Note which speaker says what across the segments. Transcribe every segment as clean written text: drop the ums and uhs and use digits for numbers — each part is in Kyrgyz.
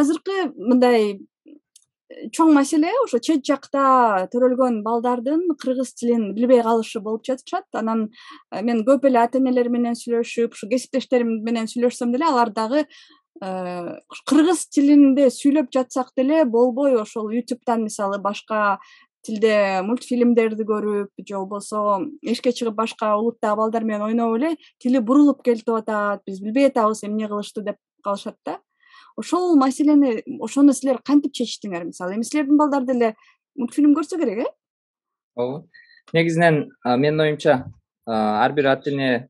Speaker 1: азыркы мындай чоң маселе ошо чет жакта төрөлгөн балдардын кыргыз тилин билбей калышы болуп жатышат. Анан мен көп эле ата энелер менен сүйлөшүп, ушу кесиптештерим менен сүйлөшсөм деле алар дагы кыргыз тилинде сүйлөп жатсак деле болбой, ошол YouTube'дан мисалы башка тилде мультфильмдерди көрүп же болбосо эшикке чыгып башка улуттагы балдар менен ойноп эле тили бурулуп келип атат, биз билбей атабыз эмне кылышты деп калышат да. Ошол маселени ошону силер кантип чечтиңер? Мисалы, эми силердин балдар деле мультфильм көрсө керек,
Speaker 2: Ооба. Негизинен менин оюмча ар бир ата эне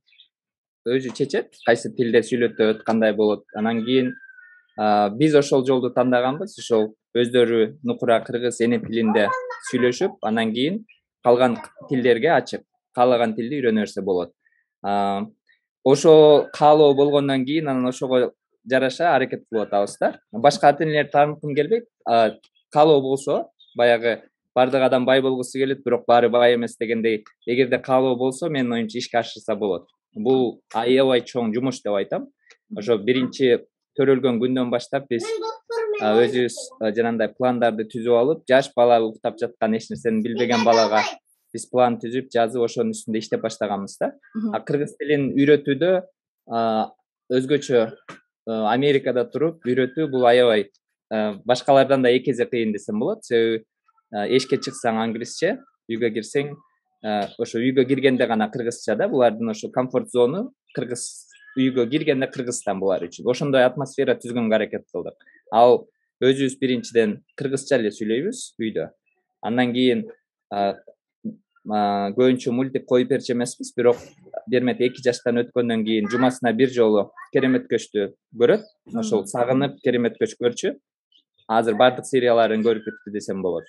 Speaker 2: өзү чечет, кайсы тилде сүйлөтөт, кандай болот. Анан кийин биз ошол жолду тандаганбыз, ошол өздөрү нукура кыргыз эне тилинде сүйлөшүп, анан кийин калган тилдерге ачык, каалаган тилди үйрөнө берсе болот. Ошо каалоо болгондон кийин анан ошого жараша аракет кылып атабыз да. Башка ата энелерди тааныткым келбейт. Каалоо болсо, баягы бардык адам бай болгусу келет, бирок баары бай эмес дегендей, эгерде каалоо болсо, менин оюмча ишке ашырса болот. Бул аябай чоң жумуш деп айтам. Ошо биринчи төрөлгөн күндөн баштап биз өзүбүз жанагындай пландарды түзүп алып, жаш бала уктап жаткан, эч нерсени билбеген балага биз план түзүп, жазып, ошонун үстүндө иштеп баштаганбыз да. Кыргыз тилин үйрөтүүдө өзгөчө Америкада туруп үйрөтүү бул аябай башкалардан да эки эсе кыйын десем болот. Себеби эшикке чыксаң англисче, үйгө кирсең ошо үйгө киргенде гана кыргызча да. Булардын ошо комфорт зону кыргыз, үйгө киргенде Кыргызстан булар үчүн. Ошондой атмосфера түзгөнгө аракет кылдык. Ал өзүбүз биринчиден кыргызча эле сүйлөйбүз үйдө. Андан кийин көбүнчө мультик коюп берчү эмеспиз, бирок бермет 2 жаштан өткөндөн кийин жумасына бир жолу Керемет көчтү көрөт. Ошол сагынып Керемет көч көрчү. Азыр бардык серияларын көрүп бүттү десем болот.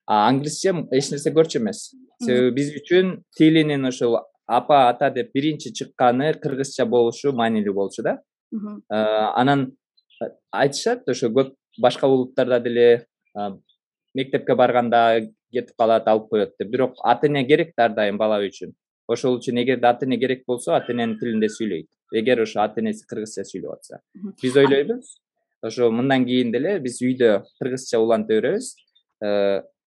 Speaker 2: Англисче эч нерсе көрчү эмес. Себеби биз үчүн тилинин ошол апа ата деп биринчи чыкканы кыргызча болушу маанилүү болчу да. Анан айтышат, ошо көп башка улуттарда деле мектепке барганда кетип калат, алып коет деп. Бирок ата эне керек ар дайым бала үчүн. Ошол үчүн эгерде ата эне керек болсо, ата эненин тилинде сүйлөйт. Эгер ошо ата энеси кыргызча сүйлөп атса. Биз ойлойбуз, ошо мындан кийин деле биз үйдө кыргызча уланта беребиз.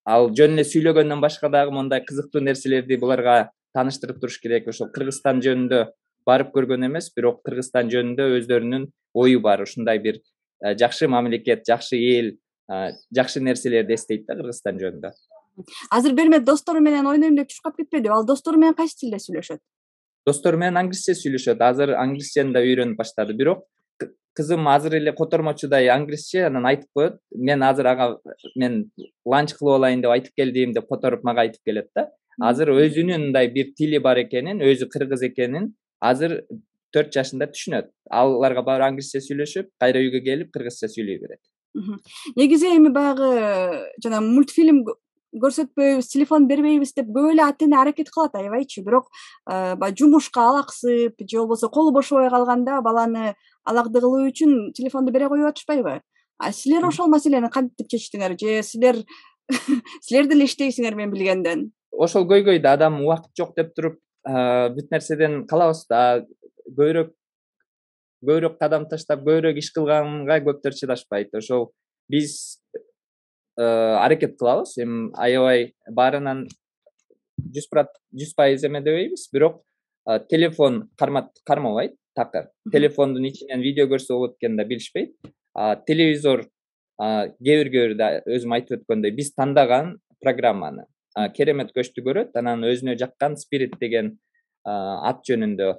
Speaker 2: Ал жөн эле сүйлөгөндөн башка дагы мондай кызыктуу нерселерди буларга тааныштырып туруш керек. Ошо Кыргызстан жөнүндө барып көргөн эмес, бирок Кыргызстан жөнүндө өздөрүнүн ою бар. Ушундай бир жакшы мамлекет, жакшы эл, жакшы нерселерди эстейт да Кыргызстан жөнүндө.
Speaker 1: Азыр бермет достору менен ойнойм деп чуркап кетпедиби? Ал достору менен кайсы тилде сүйлөшөт?
Speaker 2: Достору менен англисче сүйлөшөт. Азыр англисчени да үйрөнүп баштады. Бирок кызым азыр эле котормочудай англисче анан айтып коет. Мен азыр ага мен ланч кылып алайын деп айтып келдим деп которуп мага айтып келет да. Азыр өзүнүн мындай бир тили бар экенин, өзү кыргыз экенин азыр 4 жашында түшүнөт. Аларга баары англисче сүйлөшүп, кайра үйгө келип кыргызча сүйлөй берет.
Speaker 1: Негизи эми баягы жана мультфильм көрсөтпөйбүз, телефон бербейбиз деп көп эле ата эне аракет кылат аябайчы. Бирок баягы жумушка алаксып же болбосо колу бошобой калганда баланы алакты кылуу үчүн телефонду бере коюп атышпайбы? Силер ошол маселени кантип чечтиңер? Же силер деле иштейсиңер мен билгенден?
Speaker 2: Ошол көйгөйдү адам убакыт жок деп туруп бүт нерседен калабыз да. Көбүрөөк кадам таштап, көбүрөөк иш кылганга көптөр чыдашпайт. Ошол биз аракет кылабыз. Эми аябай баарынан 100% эме дебейбиз, бирок телефон кармабайт такыр. Телефондун ичинен видео көрсө болот экенин да билишпейт. Телевизор кээ бирде өзүм айтып өткөндөй биз тандаган программаны Керемет көчтү көрөт, анан өзүнө жаккан Spirit деген ат жөнүндө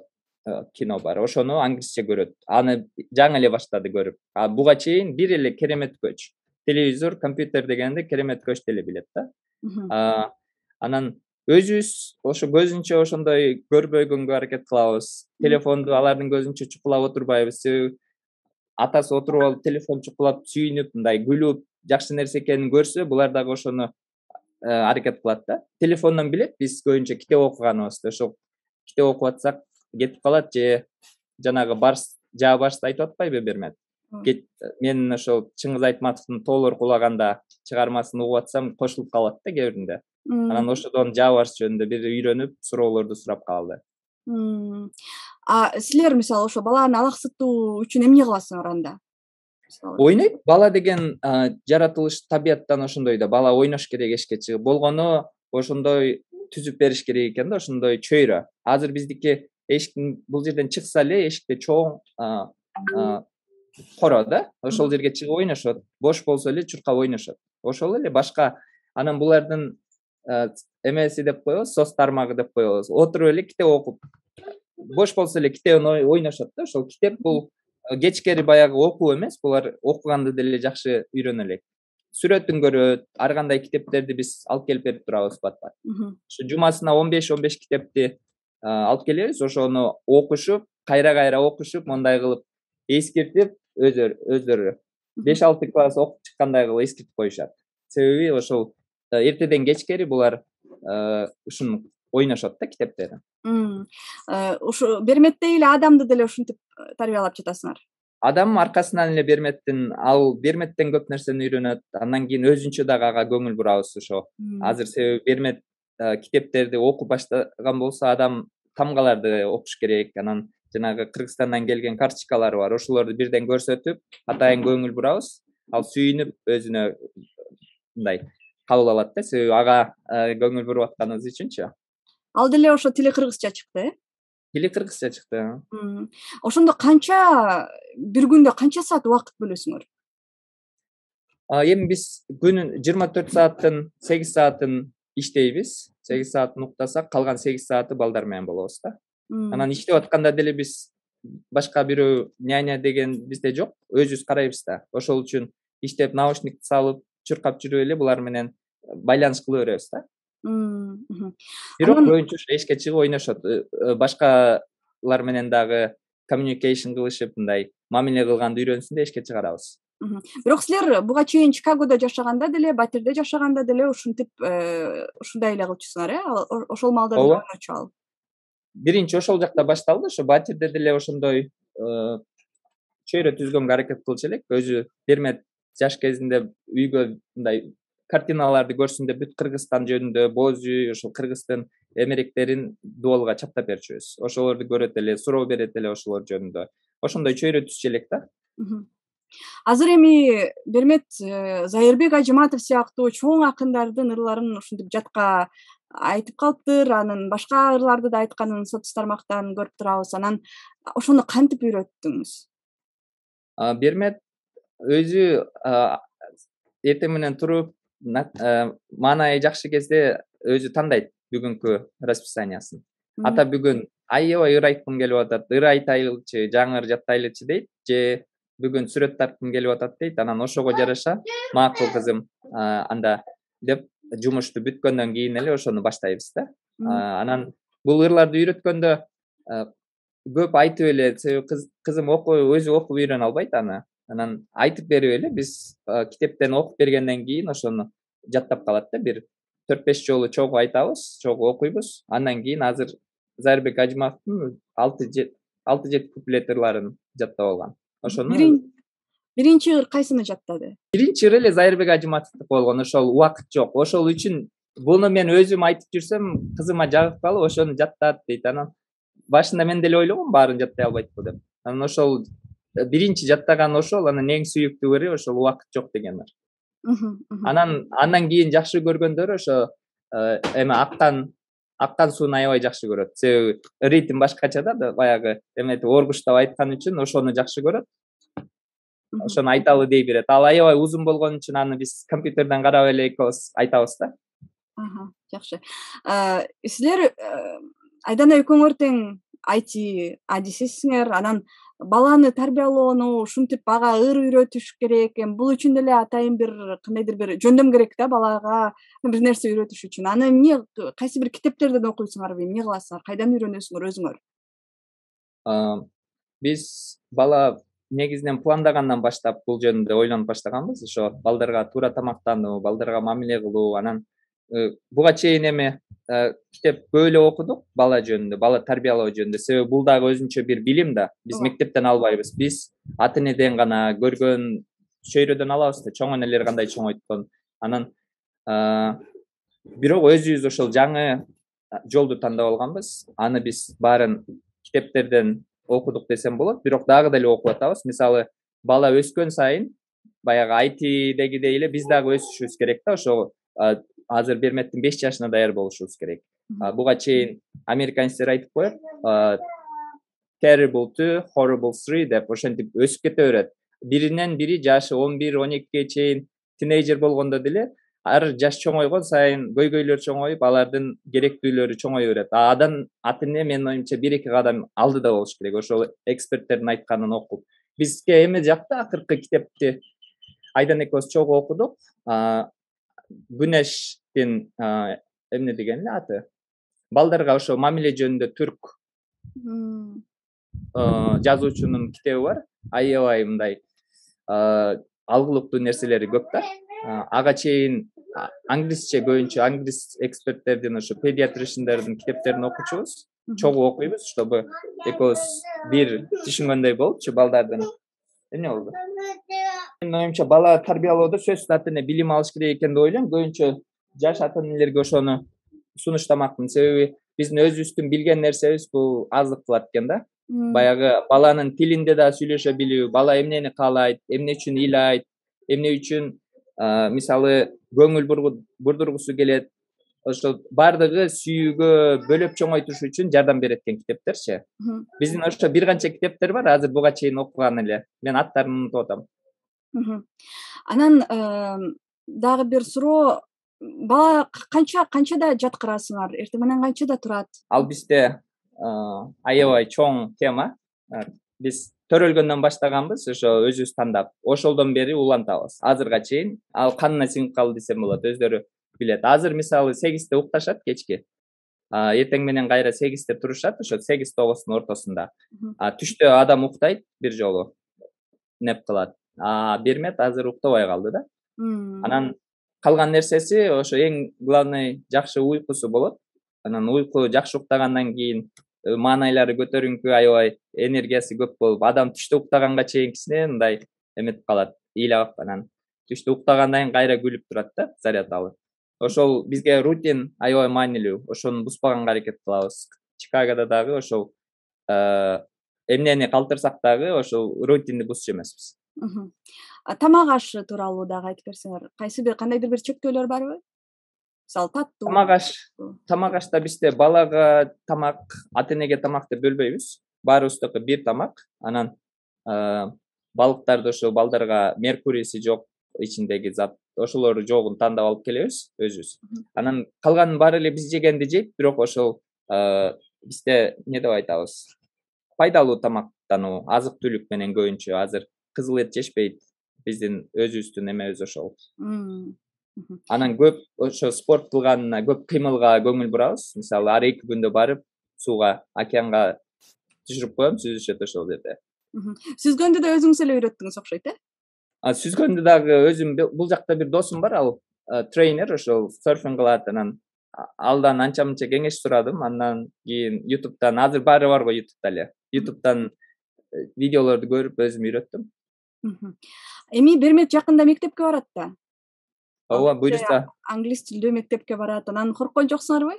Speaker 2: кино бар. Ошону англисче көрөт. Аны жаңы эле баштады көрүп. Буга чейин бир эле Керемет көч. Телевизор, компьютер дегенде Керемет көч деле билет да. Анан өзүбүз ошо көзүнчө ошондой көрбөгөнгө аракет кылабыз. Телефонду алардын көзүнчө чукулап отурбайбыз. Себеби атасы отуруп алып телефон чукулап сүйүнүп, мындай күлүп, жакшы нерсе экенин көрсө, булар дагы ошону аракет кылат да. Телефондон билет биз көбүнчө китеп окуганыбызды. Ошо китеп окуп атсак кетип калат же жанагы барс айтып атпайбы Бермет? Мен ошол Чыңгыз Айтматовдун Тоолор кулаганда чыгармасын угуп атсам кошулуп калат да кээ биринде. Анан ошодон барс жөнүндө бир үйрөнүп, суроолорду сурап калды.
Speaker 1: Силер мисалы ошо баланы алаксытуу үчүн эмне кыласыңар анда?
Speaker 2: ойнойт. Бала деген жаратылыш табияттан ошондой да, бала ойнош керек эшикке чыгып, болгону ошондой түзүп бериш керек экен да, ошондой чөйрө. Азыр биздики эшиктин бул жерден чыкса эле эшикте чоң коро да, ошол жерге чыгып ойношот. Бош болсо эле чуркап ойношот. Ошол эле башка анан булардын эмеси деп коебуз, сос тармагы деп коебуз. Отуруп эле китеп окуп, бош болсо эле китебин ойношот да. Ошол китеп бул кечкери баягы окуу эмес, булар окуганды деле жакшы үйрөнө элек. Сүрөтүн көрөт, ар кандай китептерди биз алып келип берип турабыз бат-бат. Ушу жумасына 15 китепти алып келебиз, ошону окушуп, кайра окушуп, мондай кылып эскертип, өздөрү 5-6 класс окуп чыккандай кылып эскертип коюшат. Себеби ошол эртеден кечкери булар ушуну ойношот да китептерин.
Speaker 1: Ушу Берметте эле адамды деле ушинтип тарбиялап жатасыңар.
Speaker 2: Адам аркасынан эле Берметтин, ал Берметтен көп нерсени үйрөнөт. Андан кийин өзүнчө дагы ага көңүл бурабыз ошо. Азыр себеби Бермет китептерди окуп баштаган болсо, адам тамгаларды окуш керек. Анан жанагы Кыргызстандан келген карточкалар бар. Ошолорду бирден көрсөтүп, атайын көңүл бурабыз. Ал сүйүнүп өзүнө мындай кабыл алат да, себеби ага көңүл буруп атканыбыз үчүнчү.
Speaker 1: Ал деле ошо тили кыргызча чыкты,
Speaker 2: Тили кыргызча чыкты.
Speaker 1: Ошондо бир күндө канча саат убакыт бөлөсүңөр?
Speaker 2: Эми биз күнүн 24 сааттын 8 саатын иштейбиз. 8 саатын уктасак, калган 8 сааты балдар менен болобуз да. Анан иштеп атканда деле биз башка бирөө няня деген бизде жок, өзүбүз карайбыз да. Ошол үчүн иштеп наушникти салып, чуркап жүрүп эле булар менен байланыш кыла беребиз да. Бирок көбүнчө эшикке чыгып ойношот. Башкалар менен дагы communication кылышып, мындай мамиле кылганды үйрөнсүн деп эшикке чыгарабыз.
Speaker 1: Бирок силер буга чейин Чикагодо жашаганда деле, батирде жашаганда деле ушинтип ушундай эле кылчусуңар, ошол маалда деле ойночу ал.
Speaker 2: Биринчи ошол жакта башталды, ошо батирде деле ошондой чөйрө түзгөнгө аракет кылчу элек. Өзү Бермет жаш кезинде үйгө мындай картиналарды көрсүн деп бүт Кыргызстан жөнүндө, боз үй, ошол Кыргыздын эмеректерин дуалга чаптап берчүбүз. Ошолорду көрөт эле, суроо берет эле ошолор жөнүндө. Ошондой чөйрө түзчү элек да.
Speaker 1: Азыр эми Бермет Зайырбек Ажыматов сыяктуу чоң акындардын ырларын ушинтип жатка айтып калыптыр, анын башка ырларды да айтканын соц тармактан көрүп турабыз. Анан ошону кантип үйрөттүңүз?
Speaker 2: Бермет өзү эртең менен туруп, маанайы жакшы кезде өзү тандайт бүгүнкү расписаниясын. Ата бүгүн аябай ыр айткым келип атат, ыр айтайлычы, жаңы ыр жаттайлычы дейт, же бүгүн сүрөт тарткым келип атат дейт. Анан ошого жараша макул кызым анда деп жумушту бүткөндөн кийин эле ошону баштайбыз да. Анан бул ырларды үйрөткөндө көп айтып эле, себеби кызым өзү окуп үйрөнө албайт аны. Анан айтып берип эле биз китептен окуп бергенден кийин ошону жаттап калат да. Бир 4-5 жолу чогуу айтабыз, чогуу окуйбуз. Андан кийин азыр Зайырбек Ажыматовдун 6-7 куплет ырларын жаттап алган. Ошону
Speaker 1: биринчи ыр кайсыны жаттады?
Speaker 2: Биринчи ыр эле Зайырбек Ажыматовдук болгон. Ошол убакыт жок. Ошол үчүн буну мен өзүм айтып жүрсөм, кызыма жагып калып, ошону жаттат дейт. Анан башында мен деле ойлогом баарын жаттай албайтпы деп. Анан ошол биринчи жаттаган ошол, анан эң сүйүктүү ыры ошол убакыт жок деген ыр. Андан кийин жакшы көргөндөрү ошо эме аккан сууну аябай жакшы көрөт. Себеби ритм башкача да, баягы эметип оргуштап айткан үчүн ошону жакшы көрөт. Ошону айталы дей берет. Ал аябай узун болгон үчүн аны биз компьютерден карап эле экөөбүз айтабыз да.
Speaker 1: Жакшы. Силер Айдана экөөңөр тең IT адисисиңер, анан баланы тарбиялоону ушинтип ага ыр үйрөтүш керек экен. Бул үчүн деле атайын бир кандайдыр бир жөндөм керек да, балага бир нерсе үйрөтүш үчүн. Аны эмне, кайсы бир китептерден окуйсуңарбы, эмне кыласыңар, кайдан үйрөнөсүңөр өзүңөр?
Speaker 2: Биз бала негизинен пландагандан баштап бул жөнүндө ойлонуп баштаганбыз. Ошо балдарга туура тамактануу, балдарга мамиле кылуу, анан буга чейин эми китеп көп эле окудук бала жөнүндө, бала тарбиялоо жөнүндө. Себеби бул дагы өзүнчө бир билим да. Биз мектептен албайбыз. Биз ата энеден гана, көргөн чөйрөдөн алабыз да, чоң энелер кандай чоңойткон. Анан бирок өзүбүз ошол жаңы жолду тандап алганбыз. Аны биз баарын китептерден окудук десем болот, бирок дагы деле окуп атабыз. Мисалы, бала өскөн сайын баягы айтидегидей эле биз дагы өсүшүбүз керек да. Ошо азыр Берметтин 5 жашына даяр болушубуз керек. Буга чейин американецтер айтып коет, terrible 2, horrible 3 деп ошентип өсүп кете берет. Биринен бири жашы 11-12ге чейин тинейджер болгондо деле ар жаш чоңойгон сайын көйгөйлөр чоңоюп, алардын керектүүлөрү чоңое берет. Адан ата эне менин оюмча 1-2 кадам алдыда болуш керек. Ошол эксперттердин айтканын окуп. Бизге эме жакта акыркы китепти айдан экөөбүз чогуу окудук. Güneş'tin эмне деген эле аты? Балдарга ошо мамиле жөнүндө түрк жазуучунун китеби бар. Аябай мындай алгылыктуу нерселери көп да. Ага чейин англисче көбүнчө англис эксперттердин ошо педиатришндердин китептерин окучубуз. Чогуу окуйбуз, чтобы экөөбүз бир түшүнгөндөй болупчу балдардын. Эмне болду? Менин оюмча бала тарбиялоодо сөзсүз ата эне билим алыш керек экен деп ойлойм. Көбүнчө жаш ата энелерге ошону сунуштамакмын. Себеби биздин өзүбүздүн билген нерсебиз бул аздык кылат экен да. Баягы баланын тилинде да сүйлөшө билүү, бала эмнени каалайт, эмне үчүн ыйлайт, эмне үчүн мисалы көңүл бурдургусу келет. Ошо бардыгы сүйүүгө бөлөп чоңойтуш үчүн жардам берет экен китептерчи. Биздин ошо бир канча китептер бар, азыр буга чейин окуган эле. Мен аттарын унутуп атам.
Speaker 1: Анан дагы бир суроо, бала канчада жаткырасыңар? Эртең менен канчада турат?
Speaker 2: Ал бизде аябай чоң тема. Биз төрөлгөндөн баштаганбыз, ошо өзүбүз тандап. Ошолдон бери улантабыз. Азырга чейин ал канына сиңип калды десем болот, өздөрү билет. Азыр мисалы 8-те укташат кечки. Эртең менен кайра 8-те турушат, ошо 8-9-дун ортосунда. Түштө адам уктайт бир жолу. Неп кылат. Бермет азыр уктабай калды да. Анан калган нерсеси ошо эң главный жакшы уйкусу болот. Анан уйку жакшы уктагандан кийин маанайлары көтөрүңкү, аябай энергиясы көп болуп, адам түштө уктаганга чейин кичине мындай эметип калат, ыйлап, анан түштө уктагандан кийин кайра күлүп турат да, заряд алып. Ошол бизге рутин аябай маанилүү. Ошону бузбаганга аракет кылабыз. Чикагода дагы ошол эмнени калтырсак дагы ошол рутинди бузчу эмеспиз.
Speaker 1: Тамак ашы тууралуу дагы айтып берсеңер, кандайдыр бир чектөөлөр барбы? Мисалы таттуу.
Speaker 2: Тамак ашта бизде балага тамак, ата энеге тамак деп бөлбөйбүз. Баарыбыздыкы бир тамак. Анан балыктарды ошо балдарга меркурийси жок ичиндеги зат, ошолорду жогун тандап алып келебиз өзүбүз. Анан калганын баары эле биз жегенди жейт, бирок ошол бизде эмне деп айтабыз? Пайдалуу тамактануу, азык түлүк менен көбүнчө азыр кызыл эт жешпейт. Биздин өзүбүздүн эмебиз ошол. Анан көп ошо спорт кылганына, көп кыймылга көңүл бурабыз. Мисалы ар 2 күндө барып сууга, океанга түшүрүп коем, сүзүшөт ошол жерде.
Speaker 1: Сүзгөндү да өзүңүз эле үйрөттүңүз окшойт,
Speaker 2: Сүзгөндү дагы өзүм, бул жакта бир досум бар, ал трейнер, ошол серфинг кылат. Анан алдан анча мынча кеңеш сурадым. Андан кийин YouTube'дан, азыр баары бар го YouTube'да эле. YouTube'дан видеолорду көрүп өзүм үйрөттүм.
Speaker 1: Эми Бермет жакында мектепке барат да.
Speaker 2: Ооба, буюрса.
Speaker 1: Англис тилдүү мектепке барат. Анан корккон жоксуңарбы?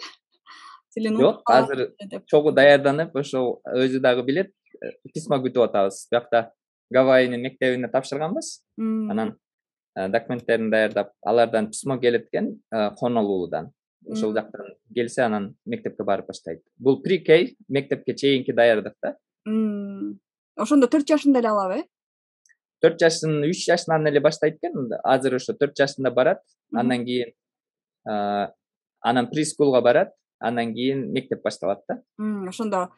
Speaker 2: Жок, азыр чогуу даярданып, ошол өзү дагы билет, письмо күтүп атабыз. Биякта Гавайинин мектебине тапшырганбыз. Анан документтерин даярдап, алардан письмо келет экен, Honolulu'дан. Ошол жактан келсе, анан мектепке барып баштайт. Бул pre-K, мектепке чейинки даярдык да.
Speaker 1: Ошондо 4 жашында эле алабы?
Speaker 2: 4 жашын, 3 жашынан эле баштайт экен. Азыр ошо 4 жашында барат. Андан кийин анан прескулга барат. Андан кийин мектеп башталат да.
Speaker 1: Ошондо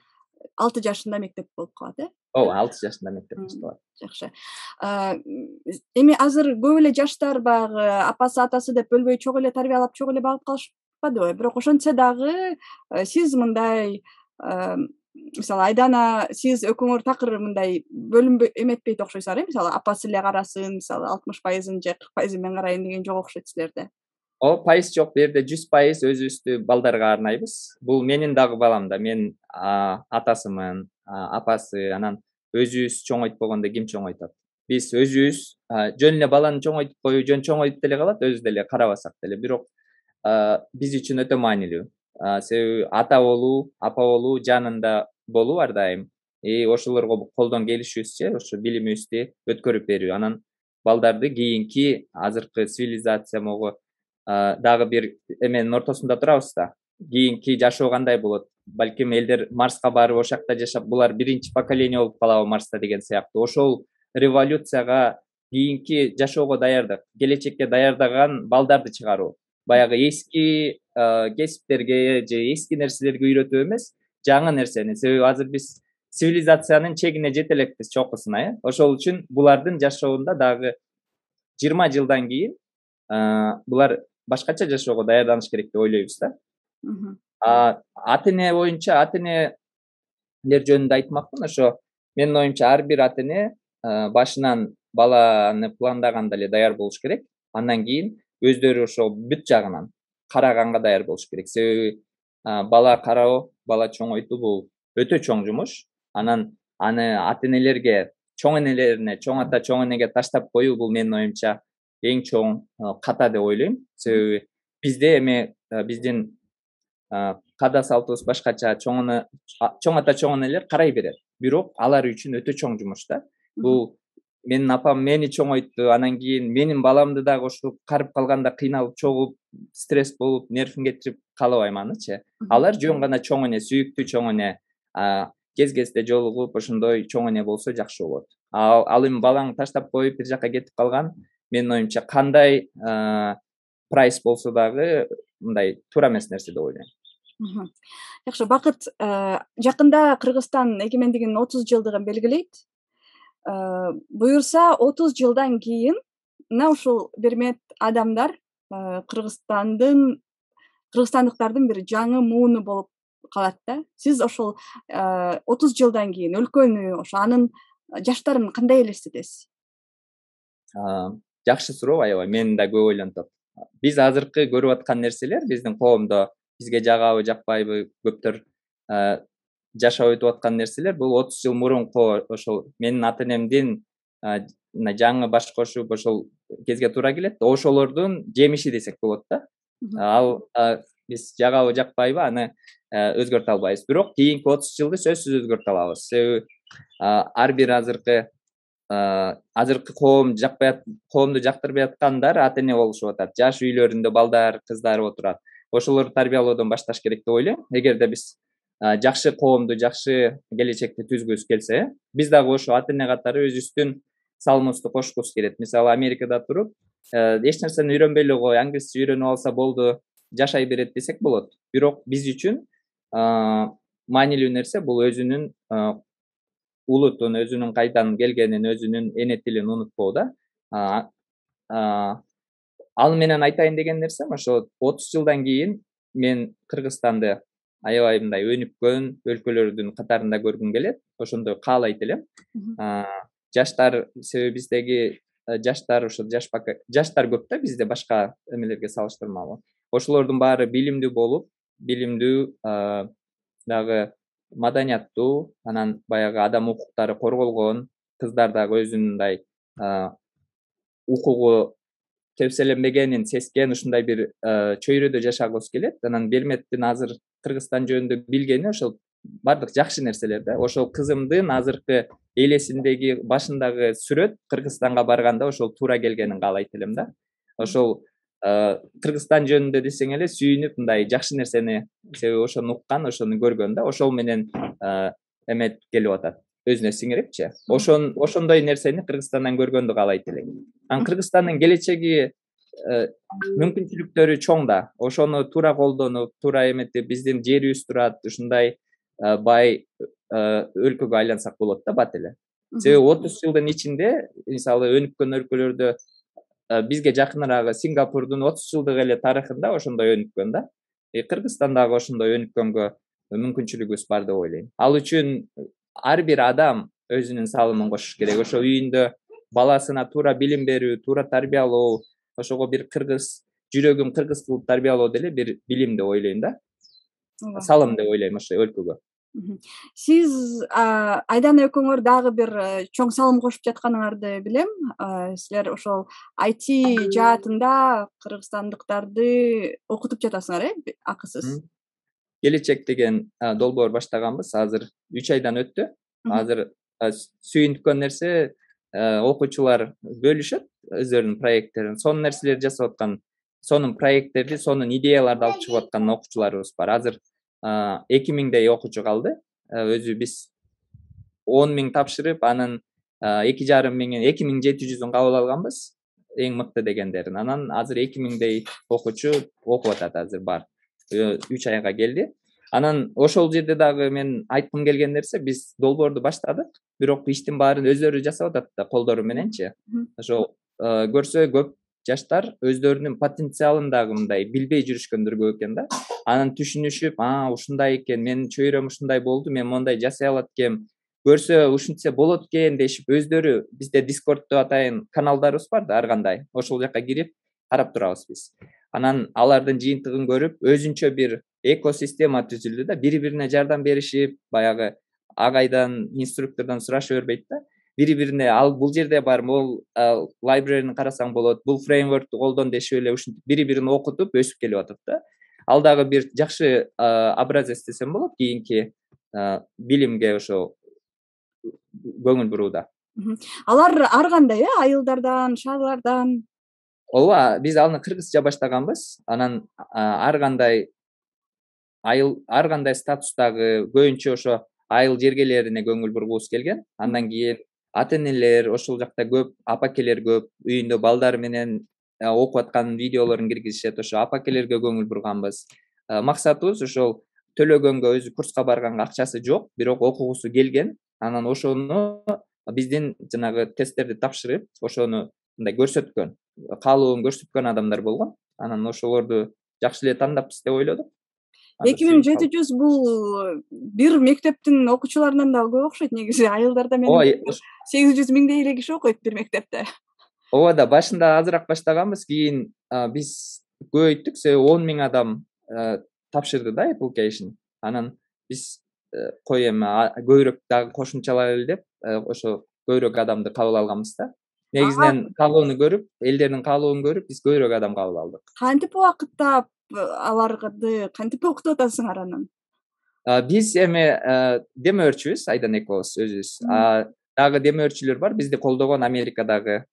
Speaker 1: 6 жашында мектеп болуп калат,
Speaker 2: Ооба, 6 жашында мектеп башталат.
Speaker 1: Жакшы. Эми азыр көп эле жаштар баягы апасы, атасы деп бөлбөй чогуу эле тарбиялап, чогуу эле багып калышпадыбы? Бирок ошентсе дагы сиз мындай мисалы айдана сиз экөөңөр такыр мындай бөлүнбөй эметпейт окшойсуңар, мисалы апасы эле карасын, мисалы 60% же 40% мен карайын деген жок окшойт силерде.
Speaker 2: Пайыз жок, бу жерде 100% өзүбүздү балдарга арнайбыз. Бул менин дагы балам да. Мен атасымын, апасы, анан өзүбүз чоңойтпогондо ким чоңойтот? Биз өзүбүз жөн эле баланы чоңойтуп коюу, жөн чоңойтуп деле калат, өзү деле карабасак деле. Бирок биз үчүн өтө маанилүү. Себеби ата болуу, апа болуу, жанында болуу ар дайым. ошолорго колдон келишибизче ошо билимибизди өткөрүп берүү, анан балдарды кийинки азыркы цивилизация могу дагы бир эменин ортосунда турабыз да. Кийинки жашоо кандай болот? Балким элдер Марска барып ошол жакта жашап, булар биринчи поколение болуп калабы Марста деген сыяктуу. Ошол революцияга кийинки жашоого даярдык, келечекке даярдаган балдарды чыгаруу. Баягы эски кесиптерге же эски нерселерге үйрөтүү эмес, жаңы нерсени. Себеби азыр биз цивилизациянын чегине жете элекпиз чокусуна, Ошол үчүн булардын жашоонда дагы 20 жылдан кийин булар башкача жашоого даярданыш керек деп ойлойбуз да. Ата эне боюнча, ата энелер жөнүндө айтмакмын. Ошо менин оюмча ар бир ата эне башынан баланы пландаганда эле даяр болуш керек. Андан кийин өздөрү ошо бүт жагынан караганга даяр болуш керек. Себеби бала кароо, бала чоңойтуу бул өтө чоң жумуш. Анан аны ата энелерге, чоң энелерине, чоң ата, чоң энеге таштап коюу бул менин оюмча эң чоң ката деп ойлойм. Себеби бизде эми биздин када салтыбыз башкача, чоң ата, чоң энелер карай берет. Бирок алар үчүн өтө чоң жумуш да. Бул менин апам мени чоңойтtu, анан кийин менин баламды дагы ушинтип карып калганда кыйналып, чогуп, стресс болуп, нервин кетирип каалабайм анычы. Алар жөн гана чоң эне, сүйүктүү чоң эне, кез-кезде жолугуп ошондой чоң эне болсо жакшы болот. Ал эми балаңды таштап коюп бир жакка кетип калган, менин оюмча кандай прайс болсо дагы мындай туура эмес нерсе деп ойлойм.
Speaker 1: Жакшы, Бакыт, жакында Кыргызстан эгемендигинин 30 жылдыгын белгилейт. Буюрса 30 жылдан кийин мына ушул бермет адамдар кыргызстандыктардын бир жаңы мууну болуп калат да. Сиз ошол 30 жылдан кийин өлкөнү, ошо анын жаштарын кандай элестетесиз?
Speaker 2: Жакшы суроо, аябай мени да көп ойлонтот. Биз азыркы көрүп аткан нерселер биздин коомдо бизге жагабы, жакпайбы, көптөр жашап өтүп аткан нерселер бул 30 жыл мурунку ошол менин ата энемдин жаңы баш кошуп ошол кезге туура келет. Ошолордун жемиши десек болот да. Ал биз жагабы, жакпайбы аны өзгөртө албайбыз. Бирок кийинки 30 жылды сөзсүз өзгөртө алабыз. Себеби ар бир азыркы коомду жактырбай аткандар ата эне болушуп атат. Жаш үйлөрүндө балдар, кыздар отурат. Ошолорду тарбиялоодон башташ керек деп ойлойм. Эгерде биз жакшы коомду, жакшы келечекти түзгүбүз келсе, биз дагы ошо ата эне катары өзүбүздүн салымыбызды кошкубуз келет. Мисалы, Америкада туруп, эч нерсени үйрөнбөй эле кой, англисче үйрөнүп алса болду, жашай берет десек болот. Бирок биз үчүн маанилүү нерсе бул өзүнүн улутун, өзүнүн кайдан келгенин, өзүнүн эне тилин унутпоо да. Ал менен айтайын деген нерсем ошо 30 жылдан кийин мен Кыргызстанды аябай мындай өнүккөн өлкөлөрдүн катарында көргүм келет. Ошондой каалайт элем. Жаштар, себеби биздеги жаштар ошо жаштар көп да бизде башка эмелерге салыштырмалуу. Ошолордун баары билимдүү болуп, билимдүү дагы маданияттуу, анан баягы адам укуктары корголгон, кыздар дагы өзүнүн мындай укугу кепселенбегенин сескен ушундай бир чөйрөдө жашагыбыз келет. Анан Берметтин азыр Кыргызстан жөнүндө билгени ошол бардык жакшы нерселер да. Ошол кызымдын азыркы элесиндеги, башындагы сүрөт Кыргызстанга барганда ошол туура келгенин каалайт элем да. Ошол Кыргызстан жөнүндө десең эле сүйүнүп мындай жакшы нерсени, себеби ошону уккан, ошону көргөн да. Ошол менен эме келип атат. Өзүнө сиңирипчи. Ошондой нерсени Кыргызстандан көргөндү каалайт элем. Анан Кыргызстандын келечеги мүмкүнчүлүктөрү чоң да. Ошону туура колдонуп, туура эметип, биздин жерибиз турат, ушундай бай өлкөгө айлансак болот да, бат эле. Себеби 30 жылдын ичинде, мисалы, өнүккөн өлкөлөрдө бизге жакыныраагы Сингапурдун 30 жылдык эле тарыхында ошондой өнүккөн да. Кыргызстан дагы ошондой өнүккөнгө мүмкүнчүлүгүбүз бар деп ойлойм. Ал үчүн ар бир адам өзүнүн салымын кошуш керек. Ошо үйүндө баласына туура билим берүү, туура тарбиялоо, ошого бир кыргыз жүрөгүн кыргыз кылып тарбиялоо деле бир билим деп ойлойм да. Салым деп ойлойм ошо өлкөгө.
Speaker 1: Сиз Айдана экөөңөр дагы бир чоң салым кошуп жатканыңарды билем. Силер ошол IT жаатында кыргызстандыктарды окутуп жатасыңар, акысыз.
Speaker 2: Келечек деген долбоор баштаганбыз. Азыр 3 айдан өттү. азыр сүйүнткөн нерсе окуучулар бөлүшөт өздөрүнүн проекттерин, сонун нерселерди жасап аткан, сонун проекттерди, сонун идеяларды алып чыгып аткан окуучуларыбыз бар. Азыр 2000дей окуучу калды. Өзү биз 10.000 тапшырып, анын 2700-ün кабыл алганбыз, эң мыкты дегендерин. Анан азыр 2000дей окуучу окуп атат азыр бар. 3 айга келди. Анан ошол жерде дагы мен айткым келген нерсе, биз долбоорду баштадык, бирок иштин баарын өздөрү жасап атат да, колдору мененчи. Ошо көрсө көп жаштар өздөрүнүн потенциалын дагы мындай билбей жүрүшкөндөр көп экен да. Анан түшүнүшүп, ушундай экен, менин чөйрөм ушундай болду, мен мондай жасай алат экенмин. Көрсө ушинтсе болот экен дешип, өздөрү бизде Discord деп атайын каналдарыбыз бар да, ар кандай. Ошол жака кирип карап турабыз биз. Анан алардын жыйынтыгын көрүп, өзүнчө бир экосистема түзүлдү да, бири-бирине жардам беришип, баягы агайдан, инструктордон сурашып бербейт да. Бири-бирине ал бул жерде бар, могул library'ни карасаң болот, бул фреймворкту колдон дешип эле ушинтип бири-бирин окутуп өсүп келип атат да. Ал дагы бир жакшы образец десем болот кийинки билимге ошо көңүл бурууда.
Speaker 1: Алар ар кандай, айылдардан, шаарлардан?
Speaker 2: Ооба, биз аны кыргызча баштаганбыз. Анан ар кандай статустагы, көбүнчө ошо айыл жергелерине көңүл бургубуз келген. Андан кийин ата-энелер, ошол жакта көп, апакелер көп, үйүндө балдары менен окуп аткан видеолорун киргизишет, ошо апакелерге көңүл бурганбыз. Максатыбыз ошол төлөгөнгө, өзү курска барганга акчасы жок, бирок окугусу келген. Анан ошону биздин жанагы тесттерди тапшырып, ошону мындай көрсөткөн, каалоон көрсөткөн адамдар болгон. Анан ошолорду жакшы эле тандаппыз деп ойлодук.
Speaker 1: 2700 бул бир мектептин окуучуларынан да көп окшойт негизи. Айылдарда менин 800 миңдей эле киши окуйт бир мектепте.
Speaker 2: Ооба да, башында азыраак баштаганбыз, кийин биз көбөйттүк, себеби 10.000 адам тапшырды да application. Анан биз кой эми көбүрөөк дагы кошумчалайлы деп, ошо көбүрөөк адамды кабыл алганбыз да. Негизинен каалоону көрүп, элдердин каалоонун көрүп, биз көбүрөөк адам кабыл алдык.
Speaker 1: Кантип убакыттап аларды кантип окутуп атасыңар анан?
Speaker 2: Биз эми демөөрчүбүз, айдан экөөбүз өзүбүз. Дагы демөөрчүлөр бар, бизди колдогон Америкадагы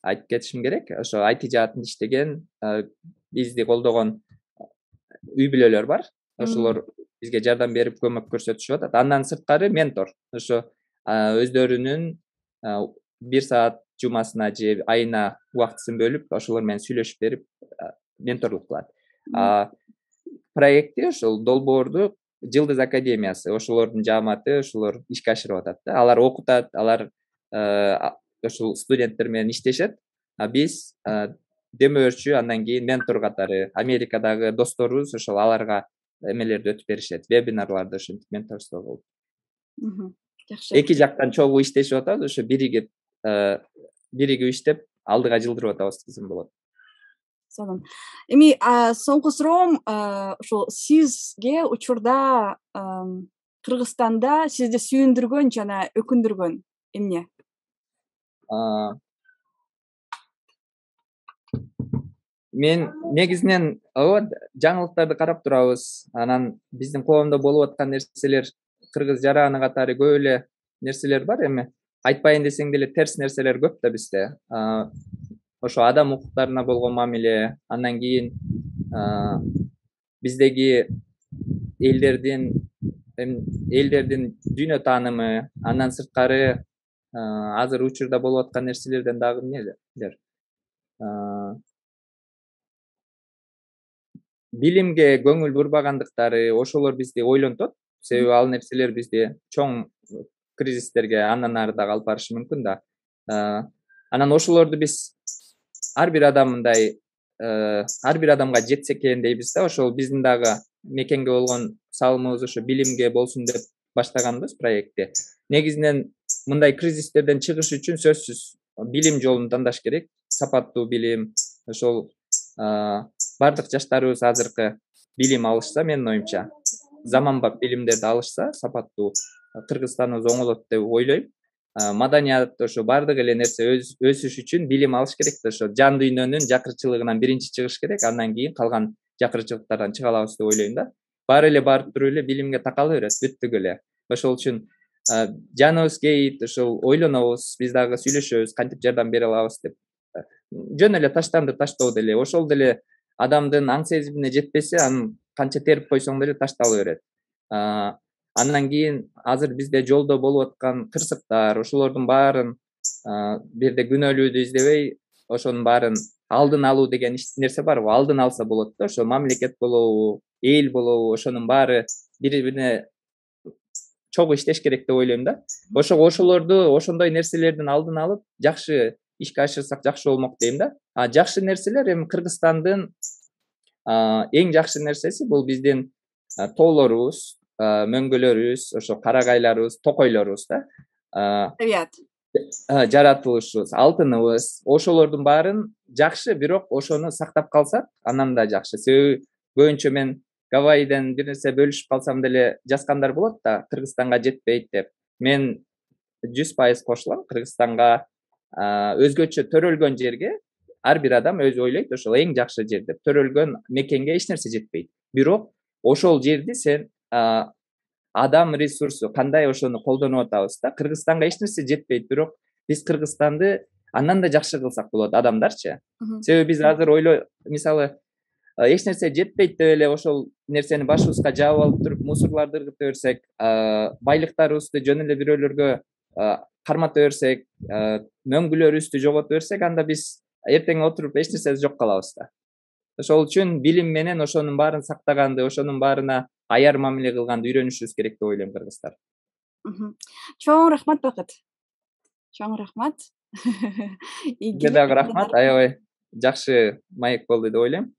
Speaker 2: айтып кетишим керек. Ошо IT жаатында иштеген, бизди колдогон үй бүлөлөр бар. Ошолор бизге жардам берип көмөк көрсөтүшүп атат. Андан сырткары ментор. Ошо өздөрүнүн 1 саат жумасына же айына убактысын бөлүп, ошолор менен сүйлөшүп берип, менторлук кылат. Проекти ошол долбоорду Жылдыз академиясы, ошолордун жааматы, ошолор ишке ашырып атат да. Алар окутат, алар ошол студенттер менен иштешет. Биз демөөрчү, андан кийин ментор катары Америкадагы досторубуз ошол аларга эмелерди өтүп беришет, вебинарларды ошентип менторство кылып.
Speaker 1: Жакшы.
Speaker 2: Эки жактан чогуу иштешип атабыз, ошо биригип иштеп алдыга жылдырып атабыз десем болот.
Speaker 1: Сонун. Эми соңку суроом, ошол сизге учурда Кыргызстанда сизди сүйүндүргөн жана өкүндүргөн эмне?
Speaker 2: Мен негизинен жаңылыктарды карап турабыз. Анан биздин коомдо болуп аткан нерселер, кыргыз жараны катары көп эле нерселер бар. Эми айтпайын десең деле терс нерселер көп да бизде. Ошо адам укуктарына болгон мамиле, андан кийин биздеги элдердин дүйнө таанымы, андан сырткары азыр учурда болуп аткан нерселерден дагы эмнелер? Билимге көңүл бурбагандыктары, ошолор бизди ойлонтот. Себеби ал нерселер бизди чоң кризистерге андан ары дагы алып барышы мүмкүн да. Анан ошолорду биз ар бир адамга жетсе экен дейбиз да. Ошол биздин дагы мекенге болгон салымыбыз ошо билимге болсун деп баштаганбыз проектти. Негизинен мындай кризистерден чыгыш үчүн сөзсүз билим жолун тандаш керек. Сапаттуу билим, ошол бардык жаштарыбыз азыркы билим алышса, менин оюмча, заманбап билимдерди алышса, сапаттуу, Кыргызстаныбыз оңолот деп ойлойм. Маданият, ошо бардык эле нерсе өсүш үчүн билим алыш керек да. Ошо жан дүйнөнүн жакырчылыгынан биринчи чыгыш керек, андан кийин калган жакырчылыктардан чыга алабыз деп ойлойм да. Баары эле барып туруп эле билимге такала берет, бүттүк эле. Ошол үчүн жаныбыз кейит, ушул ойлонобуз, биз дагы сүйлөшөбүз, кантип жардам бере алабыз деп. Жөн эле таштанды таштоо деле, ошол деле адамдын аң сезимине жетпесе, анын канча терип койсоң деле таштала берет. Андан кийин азыр бизде жолдо болуп аткан кырсыктар, ошолордун баарын бир жерде күнөөлүүдү издебей, ошонун баарын алдын алуу деген нерсе барбы? Алдын алса болот да, ошо мамлекет болобу, эл болобу, ошонун баары бири бирине чогуу иштеш керек деп ойлойм да. Ошолорду, ошондой нерселердин алдын алып, жакшы ишке ашырсак жакшы болмок дейм да. Жакшы нерселер эми Кыргызстандын эң жакшы нерсеси бул биздин тоолорубуз, мөңгөлөрүбүз, ошо карагайларыбыз, токойлорубуз да.
Speaker 1: Табиат.
Speaker 2: Жаратылышыбыз, алтыныбыз, ошолордун баарын жакшы, бирок ошону сактап калсак, андан да жакшы. Себеби көбүнчө мен Гавайиден бир нерсе бөлүшүп калсам деле жазгандар болот да, Кыргызстанга жетпейт деп. Мен 100% кошулам. Кыргызстанга өзгөчө төрөлгөн жерге ар бир адам өзү ойлойт, ошол эң жакшы жер деп. Төрөлгөн мекенге эч нерсе жетпейт. Бирок ошол жерди сен адам ресурсу кандай ошону колдонуп атабыз да. Кыргызстанга эч нерсе жетпейт, бирок биз Кыргызстанды андан да жакшы кылсак болот, адамдарчы. Себеби биз азыр мисалы эч нерсе жетпейт деп эле ошол нерсени башыбызга жаап алып туруп мусорлорду ыргыта берсек, байлыктарыбызды жөн эле бирөөлөргө кармата берсек, мөңгүлөрүбүздү жогото берсек, анда биз эртең отуруп эч нерсебиз жок калабыз да. Ошол үчүн билим менен ошонун баарын сактаганды, ошонун баарына аяр мамиле кылганды үйрөнүшүбүз керек деп ойлойм, кыргыздар.
Speaker 1: Чоң рахмат, Бакыт. Чоң рахмат.
Speaker 2: Сизге дагы рахмат, аябай жакшы маек болду деп ойлойм.